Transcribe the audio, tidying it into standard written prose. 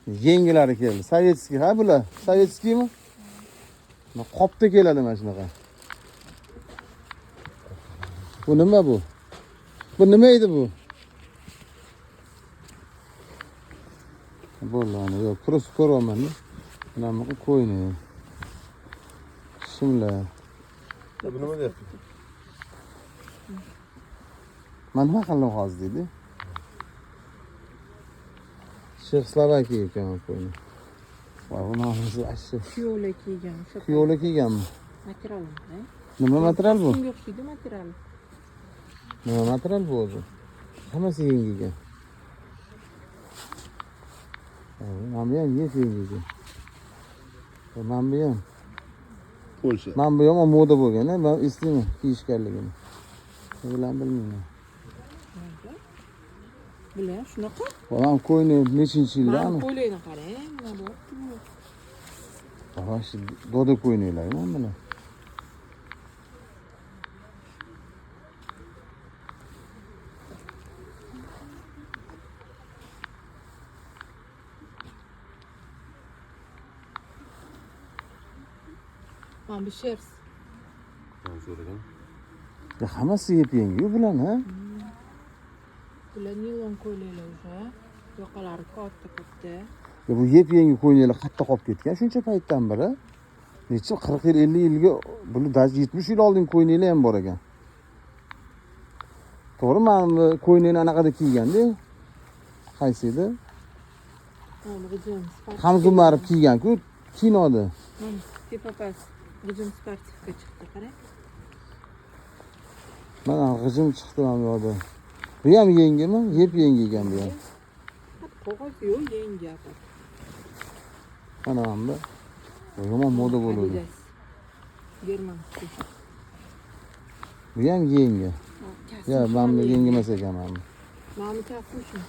Yengilari keldi. Sovetskiy ha bular? Sovetskiymi? Qopda keladi mana shunaqa. Bu nima bu? Bu nima edi bu? Bo'ladi, yo'q, просто ko'raman. Bunaqa qo'yni. Shimlar. Bu nima deyapti? Mana nima qildim hozir dedi. Chexoslovakiya ekan qo'yni. Va bu nomisi ashshi. Kuyovlar kiygan. Kuyovlar kiyganmi? Material. Nima material bu? Shunga o'xshaydi material. Nima material bu o'zi? Hammasi yengigan. Mana bu ham yengigan. Mana bu ham. Polsha. Mana bu ham moda bo'lgan-a, men istayman kiyishganligini. Bilan bilmayman. Bular shunaqa. Bolam qo'yni nechinchi yilda Mana ani? qo'ylayni qarang, mana bu.Avash doda qo'yninglar, mana bular. Mana bu shers. Ben so'ragan. Ya hammasi yep-yangi bular, ha? Bular nilon qo'ylaylar o'sha. Yoqalari katta. Ya bu yep-yangi qo'yninglar qayerda qolib ketgan shuncha paytdan beri? Necha 40 yil, 50 yilga, buni даже 70 yil oldin qo'yninglar ham bor ekan. To'g'ri, men qo'yningni anaqada kiygan-da. Qaysi edi? Mana g'ijim sportiv. Hamgumarov kiygan-ku kinoda. Mana tepapas g'ijim sportivga chiqdi, qarang. Mana g'ijim chiqdi ham yo'da. Bu ham yengimi? Yep-yangi ekan bu ham. Qog'oz yo'q, yangi apar. Mana hamda. Yomon moda bo'ladi. German. Bu ham yengi. Ya, men yengimas ekan ham. Mana bu kasım.